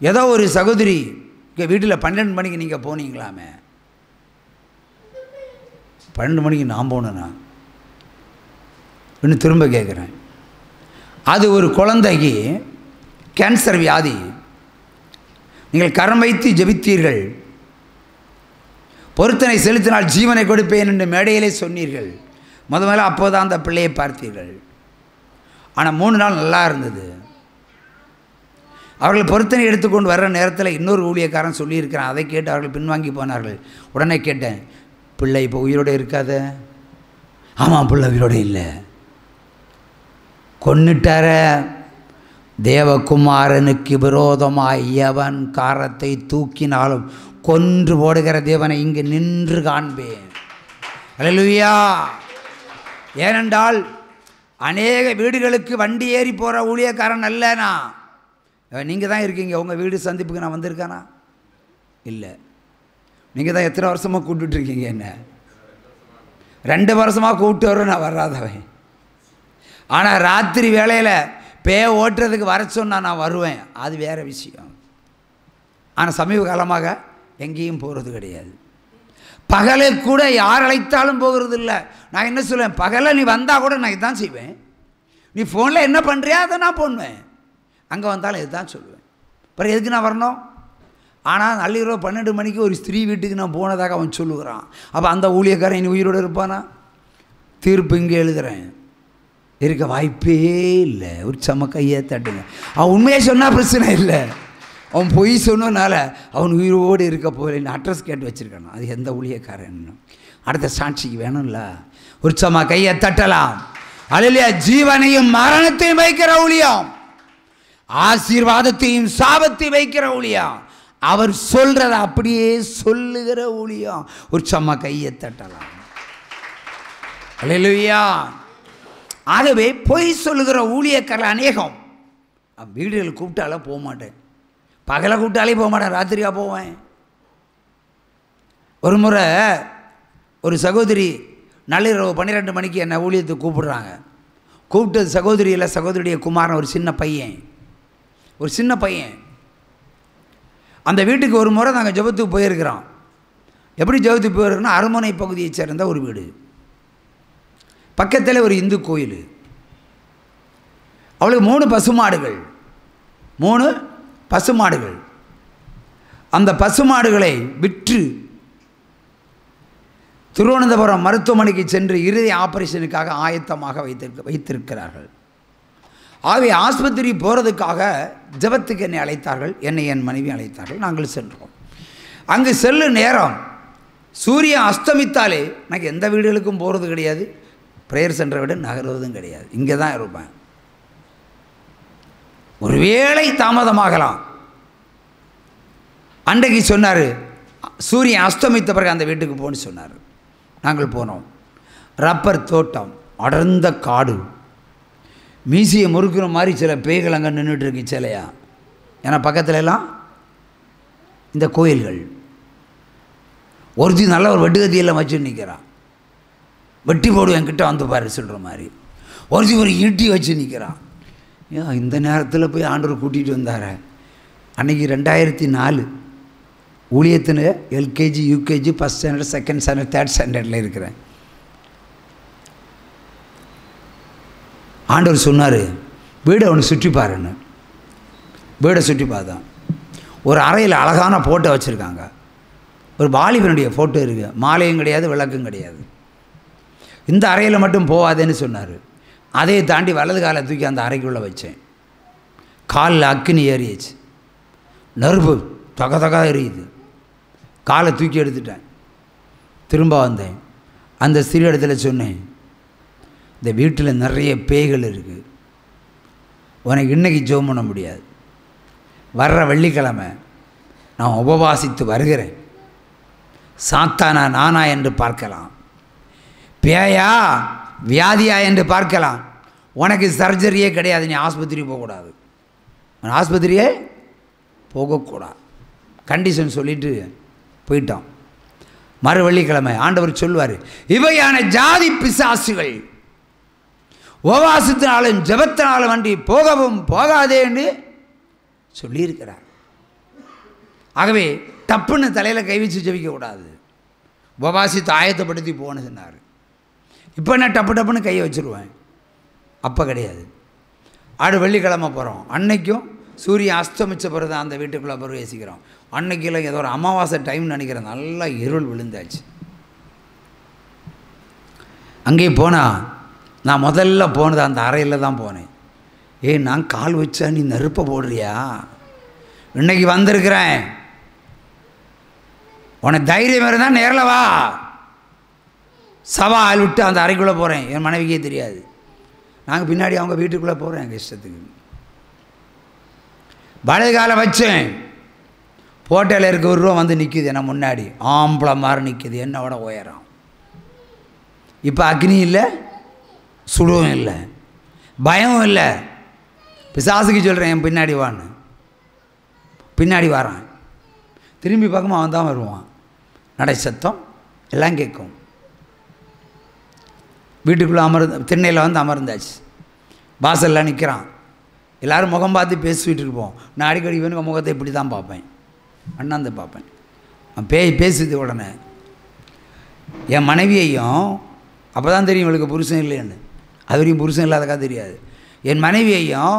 ஏதோ ஒரு சகோதரி வீட்டில் 12 மணிக்கு நீங்கள் போனீங்களாமே. 12 மணிக்கு நான் போனேண்ணா இன்னும் திரும்ப கேட்குறேன். அது ஒரு குழந்தைக்கு கேன்சர் வியாதி. நீங்கள் கரம் வைத்து ஜெபித்தீர்கள், பொருத்தனை செலுத்தினால் ஜீவனை கொடுப்பேன் என்று மேடையிலே சொன்னீர்கள். முதல்ல அப்போதான் அந்த பிள்ளையை பார்த்தீர்கள். ஆனால் 3 நாள் நல்லா இருந்தது. அவர்கள் பொருத்தனை எடுத்துக்கொண்டு வர்ற நேரத்தில் இன்னொரு ஊழியக்காரன் சொல்லியிருக்கிறான். அதை கேட்டு அவர்கள் பின்வாங்கி போனார்கள். உடனே கேட்டேன், பிள்ளை இப்போ உயிரோடு இருக்காத? ஆமாம், பிள்ளை உயிரோடு இல்லை, கொன்னுட்டார. தேவகுமாரனுக்கு விரோதமாய் எவன் காரத்தை தூக்கினாலும் கொன்று போடுகிற தேவனை இங்கு நின்று காண்பேன். அல்லேலூயா. ஏனென்றால் அநேக வீடுகளுக்கு வண்டி ஏறி போகிற ஊழியக்காரன் அல்லனா. நீங்கள் தான் இருக்கீங்க. உங்கள் வீடு சந்திப்புக்கு நான் வந்திருக்கானா? இல்லை. நீங்கள் தான் எத்தனை வருஷமாக கூப்பிட்டுருக்கீங்க? என்ன 2 வருஷமாக கூப்பிட்டு வர நான் வராதவன். ஆனால் ராத்திரி வேளையில் ஓட்டுறதுக்கு வர சொன்னால் நான் வருவேன், அது வேறு விஷயம். ஆனால் சமீப காலமாக எங்கேயும் போகிறது கிடையாது. பகலை கூட யார் அழைத்தாலும் போகிறது இல்லை. நான் என்ன சொல்லுவேன், பகலை நீ வந்தால் கூட நான் இதுதான் செய்வேன். நீ ஃபோனில் என்ன பண்ணுறியா அதை நான் பண்ணுவேன். அங்கே வந்தாலும் இதுதான் சொல்லுவேன். அப்புறம் எதுக்கு நான் வரணும்? ஆனால் நள்ளிரவு 12 மணிக்கு ஒரு ஸ்திரீ வீட்டுக்கு நான் போனதாக அவன் சொல்லுகிறான். அப்போ அந்த ஊழியக்காரன் இனி உயிரோடு இருப்பானா? தீர்ப்பு இங்கே எழுதுகிறேன், இருக்க வாய்ப்பே இல்லை. ஒரு சம கையை தட்டுங்க. அவன் உண்மையை சொன்னால் பிரச்சனை இல்லை. அவன் பொய் சொன்னனால அவன் உயிரோடு இருக்க போகல. அட்ரஸ் கேட்டு வச்சுருக்கான். அது எந்த ஊழியக்காரன்? அடுத்த சாட்சிக்கு வேணும்ல. ஒரு சம கையை தட்டலாம். அல்லேலூயா. ஜீவனையும் மரணத்தையும் வைக்கிற ஊழியம், ஆசீர்வாதத்தையும் சாபத்தை வைக்கிற ஊழியம், அவர் சொல்றத அப்படியே சொல்லுகிற ஊழியம். ஒரு சம கையை தட்டலாம். அல்லேலூயா. ஆகவே பொய் சொல்லுகிற ஊழியக்காரர் அநேகம். வீடுகள் கூப்பிட்டாலே போக மாட்டேன், பகலை கூப்பிட்டாலே போக மாட்டேன், ராத்திரியாக போவேன். ஒரு முறை ஒரு சகோதரி நள்ளிரவு 12 மணிக்கு என்னை ஊழியத்துக்கு கூப்பிடுறாங்க. கூப்பிட்டது சகோதரி இல்லை, சகோதரியுடைய குமாரன், ஒரு சின்ன பையன். அந்த வீட்டுக்கு ஒரு முறை நாங்கள் ஜெபத்துக்கு போயிருக்கிறோம். எப்படி ஜெபத்துக்கு போயிருக்கோன்னா, அரண்மனை பகுதியை சேர்ந்த ஒரு வீடு, பக்கத்தில் ஒரு இந்து கோயில். அவளுக்கு 3 பசுமாடுகள். அந்த பசுமாடுகளை விற்று திருவனந்தபுரம் மருத்துவமனைக்கு சென்று இறுதி ஆபரேஷனுக்காக ஆயத்தமாக வைத்திருக்கிறார்கள். ஆகவே ஆஸ்பத்திரி போகிறதுக்காக ஜெபத்துக்கு என்னை அழைத்தார்கள், என்னை என் மனைவி அழைத்தார்கள். நாங்கள் சென்றோம். அங்கு செல்லும் நேரம் சூரியன் அஸ்தமித்தாலே எனக்கு எந்த வீடுகளுக்கும் போகிறது கிடையாது, ப்ரேயர் சென்டரை விட நகர்வதும் கிடையாது. இங்கே தான் இருப்பேன். ஒருவேளை தாமதமாகலாம். அன்றைக்கு சொன்னார், சூரியன் அஸ்தமித்த பிறகு அந்த வீட்டுக்கு போன்னு சொன்னார். நாங்கள் போனோம். ரப்பர் தோட்டம், அடர்ந்த காடு, மீசியை முறுக்கிற மாதிரி சில பேய்கள் அங்கே நின்றுட்டு இருக்கு சிலையா. ஏன்னா பக்கத்துல எல்லாம் இந்த கோயில்கள். ஒருத்தி நல்ல ஒரு வெட்டுக்கத்தியெல்லாம் வச்சு நிற்கிறான். வெட்டி போடு என்கிட்ட வந்து பாரு சொல்கிற மாதிரி. ஒருத்தி ஒரு ஈட்டி வச்சு நிற்கிறான். ஏன் இந்த நேரத்தில் போய் ஆண்டவர் கூட்டிகிட்டு வந்தார். அன்றைக்கி 2004 ஊழியத்தின் LKG, UKG, first standard, second standard, third ஸ்டாண்டர்டில் இருக்கிறேன். ஆண்டவர் சொன்னார், வீடை ஒன்று சுற்றி பாருன்னு. வீடை சுற்றி பார்த்தோம். ஒரு அறையில் அழகான ஃபோட்டோ வச்சுருக்காங்க. ஒரு வாலிபனுடைய ஃபோட்டோ இருக்குது. மாலையும் கிடையாது, விளக்கும் கிடையாது. இந்த அறையில் மட்டும் போகாதேன்னு சொன்னார். அதை தாண்டி வலது காலை தூக்கி அந்த அறைக்குள்ளே வச்சேன். காலில் அக்கினி ஏறிச்சு, நெருப்பு தக எரியுது. காலை தூக்கி எடுத்துட்டேன். திரும்ப வந்தேன். அந்த சிறு இடத்துல சொன்னேன், இந்த வீட்டில் நிறைய பேய்கள் இருக்குது, உனக்கு இன்றைக்கி ஜெபம் பண்ண முடியாது, வர்ற வெள்ளிக்கிழமை நான் உபவாசித்து வருகிறேன், சாத்தானா நானா என்று பார்க்கலாம், பேயா வியாதியா என்று பார்க்கலாம், உனக்கு சர்ஜரியே கிடையாது, நீ ஆஸ்பத்திரி போகக்கூடாது, ஆஸ்பத்திரியே போகக்கூடாது, கண்டிஷன் சொல்லிட்டு போயிட்டோம். மறு வெள்ளிக்கிழமை ஆண்டவர் சொல்வார், இவையான ஜாதி பிசாசுகள் உபவாசத்தினாலும் ஜெபத்தினாலும் அன்றி போகவும் போகாதே என்று சொல்லியிருக்கிறார். ஆகவே டப்புன்னு தலையில் கை வச்சு ஜெபிக்கக்கூடாது. உபவாசித்து ஆயத்தப்படுத்தி போன்னு சொன்னார். இப்போ நான் டப்புன்னு கையை வச்சுருவேன். அப்போ கிடையாது. வெள்ளிக்கிழமை போகிறோம். அன்னைக்கும் சூரியன் அஸ்தமிச்ச பிறகு தான் அந்த வீட்டுக்குள்ளே பிரவேசிக்கிறோம். அன்னைக்கில் ஏதோ ஒரு அமாவாசை டைம்னு நினைக்கிறேன். நல்லா இருள் விழுந்தாச்சு. அங்கே போனால் நான் முதல்ல போனது அந்த அறையில் தான் போனேன். நான் கால் வச்சா நீ நெருப்பை போடுறியா? இன்னைக்கு வந்திருக்கிறேன், உனக்கு தைரியம் இருந்தால் நேரில் வா. சவால் விட்டு அந்த அறைக்குள்ளே போகிறேன். என் மனைவிக்கே தெரியாது. நாங்கள் பின்னாடி அவங்க வீட்டுக்குள்ளே போகிறேன் எங்கள் இஷ்டத்துக்கு. வலது காலை வச்சேன். போட்டோவில் இருக்க உருவம் வந்து நிற்கிது என்ன முன்னாடி. ஆம்பளை மாதிரி நிற்கிது, என்னோட உயரம். இப்போ அக்னி இல்லை, சுடுவும் இல்லை, பயம் இல்லை. பிசாசுக்கு சொல்கிறேன் என் பின்னாடி வான்னு. பின்னாடி வரான். திரும்பி பார்க்கும்போது அவன் தான் வருவான். நடை சத்தம் எல்லாம் கேட்கும். வீட்டுக்குள்ளே திண்ணையில் வந்து அமர்ந்தாச்சு. வாசலில் நிற்கிறான். எல்லோரும் முகம் பார்த்து பேசிகிட்டு இருப்போம். நான் அடிக்கடி வேணுங்க முகத்தை இப்படி தான் பார்ப்பேன், அண்ணாந்து பார்ப்பேன். பேசுது உடனே என் மனைவியையும் அப்போ தான் தெரியும் இவளுக்கு புருஷன் இல்லைன்னு. அது வரையும் புருஷன் இல்லாதக்கா தெரியாது. என் மனைவியையும்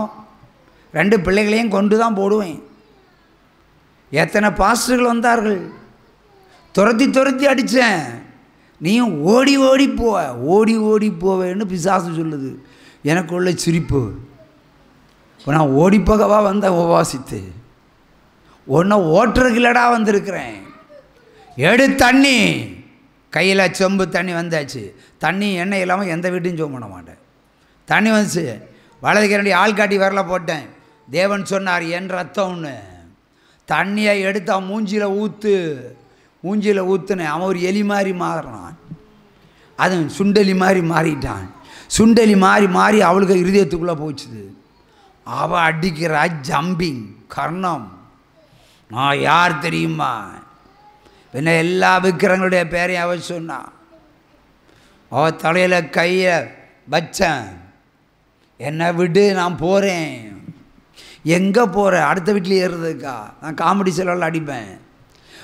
2 பிள்ளைகளையும் கொண்டு தான் போடுவேன். எத்தனை பாஸ்டர்கள் வந்தார்கள், துரத்தி அடித்தேன். நீயும் ஓடி ஓடி போவேன்னு பிசாசு சொல்லுது. எனக்கு உள்ள சிரிப்பு. நான் ஓடிப்போகவா வந்த உபவாசித்து, ஒன்றை ஓட்டுறதுக்குள்ளடா வந்திருக்கிறேன். தண்ணி கையில் செம்பு தண்ணி வந்தாச்சு. தண்ணி எண்ணெய் இல்லாமல் எந்த வீட்டையும் ஜோம் பண்ண மாட்டேன். தண்ணி வந்துச்சு. வலது கரண்டி ஆள்காட்டி வரல போட்டேன். தேவன் சொன்னார் என் ரத்தம்னு. தண்ணியை எடுத்து அவன் மூஞ்சியில் ஊற்றுனேன். அவன் ஒரு எலி மாதிரி மாறினான். அது சுண்டலி மாதிரி மாறிட்டான். சுண்டலி மாறி அவளுக்கு இருதயத்துக்குள்ளே போச்சுது. அவள் அடிக்கிறா ஜம்பிங் கர்ணம். நான் யார் தெரியுமா? என்ன எல்லா விக்கிரங்களுடைய பேரையும் அவள் சொன்னான். அவள் தலையில் கையை வச்சேன். என்னை விடு, நான் போகிறேன். எங்கே போகிறேன்? அடுத்த வீட்டில் ஏறுறதுக்கா? நான் காமெடி செலவில் அடிப்பேன்.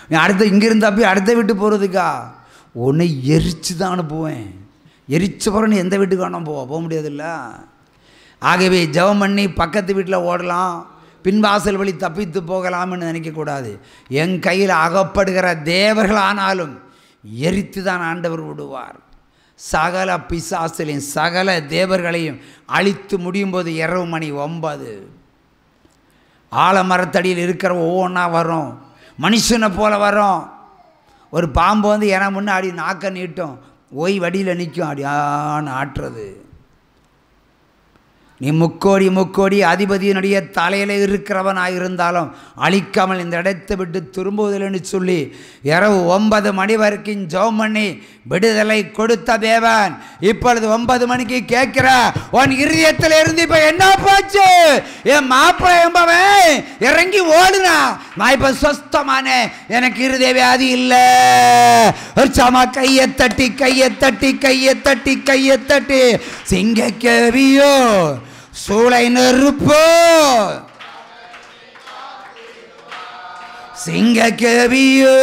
நீ இங்கேருந்து போய் அடுத்த வீட்டு போகிறதுக்கா? உன்னை எரிச்சு தான் அனுப்புவேன். எரிச்ச பிறகு நீ எந்த வீட்டுக்கு வேணாம் போக முடியாதுல்ல. ஆகவே ஜெபம் பண்ணி பக்கத்து வீட்டில் ஓடலாம், பின்வாசல் வழி தப்பித்து போகலாம்னு நினைக்கக்கூடாது. என் கையில் அகப்படுகிற தேவர்களானாலும் எரித்து தான் ஆண்டவர் விடுவார். சகல பிசாசுலையும் சகல தேவர்களையும் அழித்து முடியும் போது இரவு மணி 9. ஆலமரத்தடியில் இருக்கிற ஒவ்வொன்றா வரும். மனுஷனை போல் வரும். ஒரு பாம்பு வந்து என முன்னாடி நாக்க நீட்டும், வடியில் நிற்கும். அடியான்னு ஆட்டுறது. நீ முக்கோடி அதிபதியினுடைய தலையில் இருக்கிறவனாக இருந்தாலும் அழிக்காமல் இந்த இடத்தை விட்டு திரும்புவதில்லைன்னு சொல்லி இரவு 9 மணி வரைக்கும் ஜெபம் பண்ணி விடுதலை கொடுத்த தேவன் இப்பொழுது 9 மணிக்கு கேட்கிற உன் இருதயத்தில் இருந்து இப்போ என்ன போச்சு? என் மாப்பிள்ளை என்பவன் இறங்கி ஓடுனா, நான் இப்போ சொஸ்தமான, எனக்கு இருதய வியாதி இல்லை. கையை தட்டி சிங்கக்கேவியோ சூளை நெருப்போ சிங்கக்கேவியோ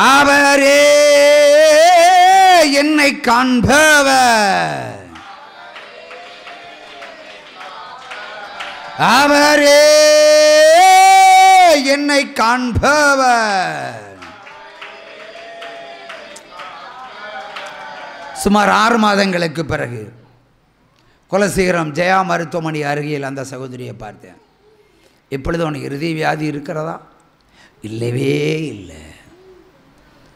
அவரே என்னை காண்பவர், அவரே என்னை காண்பவர். சுமார் 6 மாதங்களுக்கு பிறகு குலசேகரம் ஜெயா மருத்துவமனை அருகில் அந்த சகோதரியை பார்த்தேன். இப்பொழுது உனக்கு இருதய வியாதி இருக்கிறதா? இல்லவே இல்லை,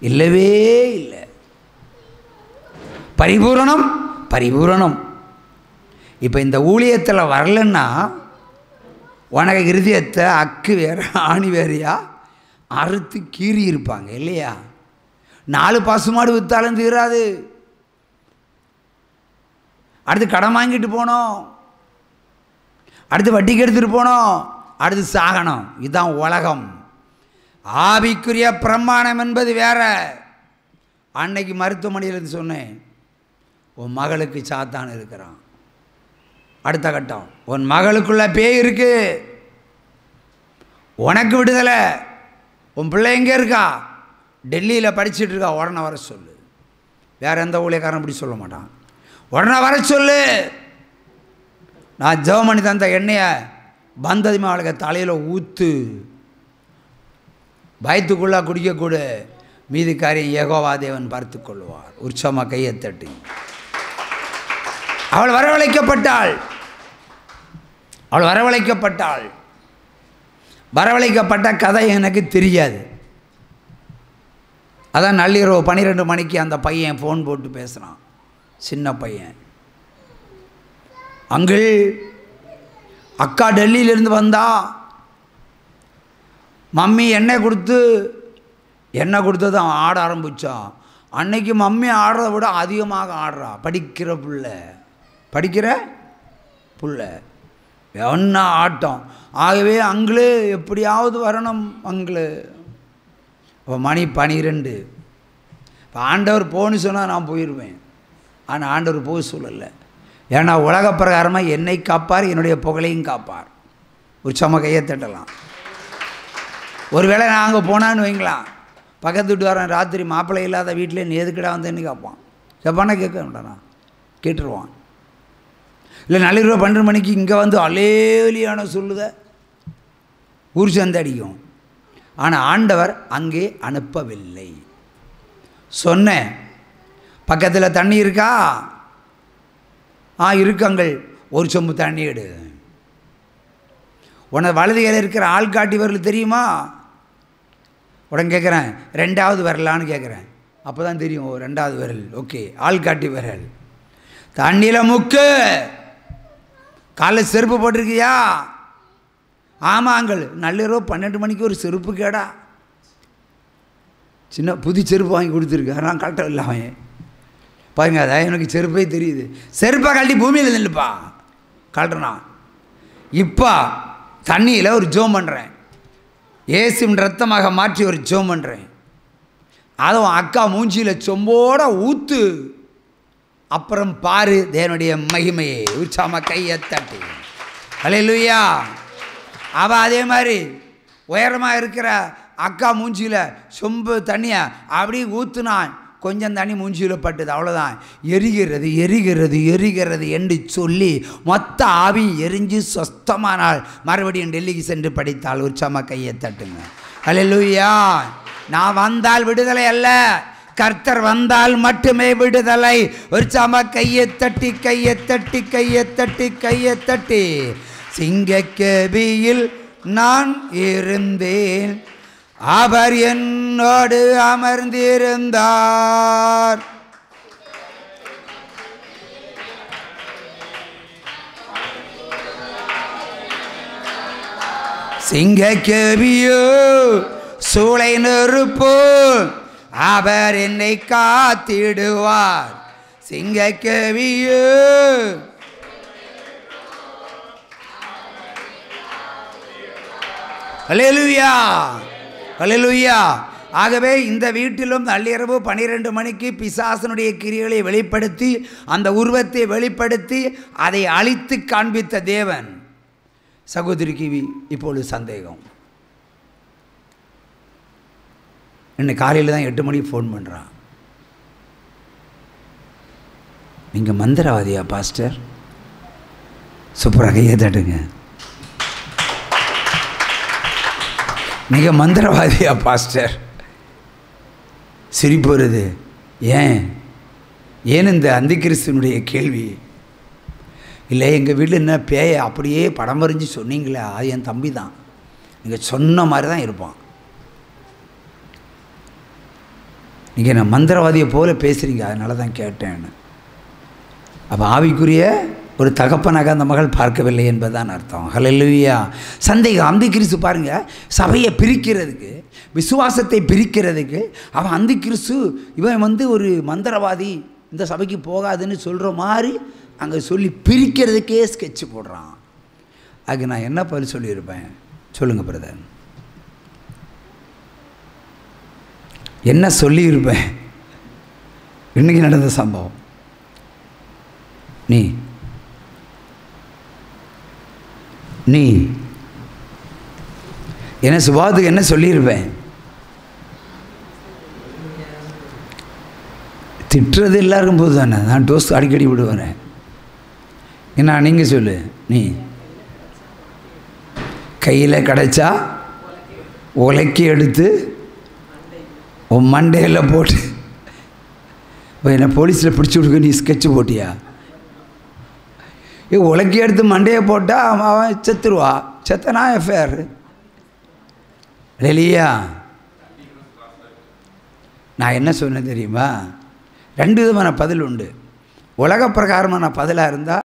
இல்லவே இல்லை. பரிபூரணம். இப்போ இந்த ஊழியத்தில் வரலன்னா உனக்கு இருதயத்தை அக்கு வேறு ஆணி வேறையா அறுத்து கீறி இருப்பாங்க இல்லையா? 4 பசுமாடு விற்றாலும் தீராது. அடுத்து கடன் வாங்கிட்டு போனோம், அடுத்து வட்டிக்கு எடுத்துகிட்டு போனோம், அடுத்து சாகனம். இதுதான் உலகம். ஆவிக்குரிய பிரமாணம் என்பது வேற. அன்னைக்கு மருத்துவமனையில் சொன்னேன், உன் மகளுக்கு சாத்தான் இருக்கிறான். அடுத்த கட்டம், உன் மகளுக்குள்ள பேய் இருக்கு, உனக்கு விடுதலை. உன் பிள்ளை எங்கே இருக்கா? டெல்லியில் படிச்சுட்டு இருக்கா, உடனே வர சொல்லு. வேறு எந்த ஊழியக்காரன் அப்படி சொல்ல மாட்டான். உடனே வர சொல்லு. நான் ஜெபம் பண்ணி தந்த எண்ணெயை பந்ததுமே அவளுக்கு தலையில் ஊற்று. பயத்துக்குள்ளே குடிக்கக்கூட, மீதி காரியம் யெகோவா தேவன் பார்த்து கொள்வார். உற்சவமாக கையை தட்டி. அவள் வரவழைக்கப்பட்டாள். அவள் வரவழைக்கப்பட்டாள். வரவழைக்கப்பட்ட கதை எனக்கு தெரியாது. அதான் நள்ளிரவு 12 மணிக்கு அந்த பையன் ஃபோன் போட்டு பேசுகிறான், சின்ன பையன். அங்கிள், அக்கா டெல்லியிலேருந்து வந்தா, மம்மி எண்ணெய் கொடுத்தது அவன் ஆட ஆரம்பித்தான். அன்னைக்கு மம்மி ஆடுறத விட அதிகமாக ஆடுறா. படிக்கிற புள்ள என்ன ஆட்டம். ஆகவே அங்கிள் எப்படியாவது வரணும் அங்கிள். இப்போ மணி 12. இப்போ ஆண்டவர் போன்னு சொன்னால் நான் போயிடுவேன். ஆனால் ஆண்டவர் போக சொல்லலை. ஏன்னா உலக பிரகாரமாக என்னை காப்பார், என்னுடைய புகழையும் காப்பார். ஒரு சம கையை தட்டலாம். ஒருவேளை நான் அங்கே போனான்னு வைங்களாம், பக்கத்து வீட்டுக்காரன் ராத்திரி மாப்பிள்ளை இல்லாத வீட்டில் நீ எதுக்கடா வந்தேன்னு கேட்பான். கேட்பானா? கேட்க வேண்டாண்ணா, கேட்டுருவான். இல்லை நள்ளிரவு 12 மணிக்கு இங்கே வந்து அலேலியான சொல்லுத ஊர் சந்தை அடிக்கும். ஆனால் ஆண்டவர் அங்கே அனுப்பவில்லை. சொன்னேன், பக்கத்தில் தண்ணி இருக்கா? இருக்குங்கள், ஒரு சொம்பு தண்ணி எடு. உனது வலதுகையில் இருக்கிற ஆள்காட்டி விரல் தெரியுமா? உடனே கேட்குறேன், 2வது விரலான்னு கேட்குறேன். அப்போ தான் தெரியும், 2வது விரல். ஓகே, ஆள்காட்டி விரல். தண்ணியில் முக்கு. காலைல செருப்பு போட்டிருக்கியா? ஆமாங்கள். நள்ளிரவு 12 மணிக்கு ஒரு செருப்பு கேடா. சின்ன புது செருப்பு வாங்கி கொடுத்துருக்கு, அதெல்லாம் கரெக்டாக இல்லை அவன். பாருங்க, அதான் எனக்கு செருப்பே தெரியுது. செருப்பை கழட்டி பூமியில் நில்லுப்பா, கழட்டுறான். இப்போ தண்ணியில் ஒரு ஜோம் பண்ணுறேன், இயேசுவின் ரத்தமாக மாற்றி ஒரு ஜோம் பண்ணுறேன். அதுவும் அக்கா மூஞ்சியில் சொம்போட ஊற்று. அப்புறம் பாரு தேவனுடைய மகிமையை. உற்சாகமாக கையை தட்டி ஹல்லேலூயா. அவள் அதே மாதிரி உயரமாக இருக்கிற அக்கா மூஞ்சியில் சொம்பு தண்ணியை அப்படியே ஊற்றுனான். கொஞ்சம் தண்ணி மூஞ்சியில் பட்டுது, அவ்வளோதான். எரிகிறது எரிகிறது எரிகிறது என்று சொல்லி மொத்த ஆவி எரிஞ்சு சொஸ்தமானால் மறுபடியும் டெல்லிக்கு சென்று படித்தாள். உற்சாகமாக கையை தட்டுங்க. ஹல்லேலூயா. நான் வந்தால் விடுதலை அல்ல, கர்த்தர் வந்தால் மட்டுமே விடுதலை. உற்சாகமாக கையை தட்டி கையை தட்டி கையை தட்டி கையை தட்டி. சிங்கக்கேபியில் நான் இருந்தேன், அவர் என்னோடு அமர்ந்திருந்தார். சிங்கக்கேபியோ சூளை நெருப்பு, அவர் என்னை காத்திடுவார். சிங்கக்கேபியோ ஹல்லேலூயா ஹல்லேலூயா. ஆகவே இந்த வீட்டிலும் நள்ளிரவு 12 மணிக்கு பிசாசனுடைய கிரியைகளை வெளிப்படுத்தி, அந்த உருவத்தை வெளிப்படுத்தி அதை அழித்து காண்பித்த தேவன். சகோதரிக்கு இப்பொழுது சந்தேகம். இன்னைக்கு காலையில் தான் 8 மணிக்கு ஃபோன் பண்ணுறான். நீங்கள் மந்திரவாதியா பாஸ்டர்? சூப்பராக கையை தட்டுங்க. நீங்கள் மந்திரவாதியா பாஸ்டர்? சிரிப்பு வருது. ஏன் இந்த அந்திகிறிஸ்துவனுடைய கேள்வி? இல்லை, எங்கள் வீட்டில் என்ன பேயை அப்படியே படம் வரைஞ்சி சொன்னீங்களே, அது என் தம்பி தான். நீங்கள் சொன்ன மாதிரி தான் இருப்பான். நீங்கள் நான் மந்திரவாதியை போல பேசுகிறீங்க, அதனால தான் கேட்டேன்னு. அப்போ ஆவிக்குரிய ஒரு தகப்பனாக அந்த மகள் பார்க்கவில்லை என்பதுதான் அர்த்தம். ஹல்லேலூயா. சந்தேகம். அந்திகிறிஸ்து பாருங்கள், சபையை பிரிக்கிறதுக்கு, விசுவாசத்தை பிரிக்கிறதுக்கு அவன் அந்திகிறிஸ்து இவன் ஒரு மந்திரவாதி, இந்த சபைக்கு போகாதுன்னு சொல்கிற மாதிரி அங்கே சொல்லி பிரிக்கிறதுக்கே ஸ்கெட்சு போடுறான். அதுக்கு நான் என்ன பதில் சொல்லியிருப்பேன் சொல்லுங்கள் பிரதர்? என்ன சொல்லியிருப்பேன்? இன்றைக்கி நடந்த சம்பவம். நீ நீ என்ன சுபாவத்துக்கு என்ன சொல்லியிருப்பேன்? திட்டுறது எல்லாருக்கும் போது தானே. நான் டோஸ் அடிக்கடி விடுவேன். என்ன நீங்கள் சொல்லு. நீ கையில் கிடச்சா உலக்கி எடுத்து உன் மண்டையில் போட்டு என்ன போலீஸில் பிடிச்சி விடுக்க நீ ஸ்கெட்சு போட்டியா? உலக்கி எடுத்து மண்டையை போட்டால் அவன் செத்துருவா. செத்தனா எஃப்ஐஆர் இல்லையா? நான் என்ன சொன்னேன் தெரியுமா? 2 விதமான பதில் உண்டு. உலக பிரகாரமான பதிலாக இருந்தால்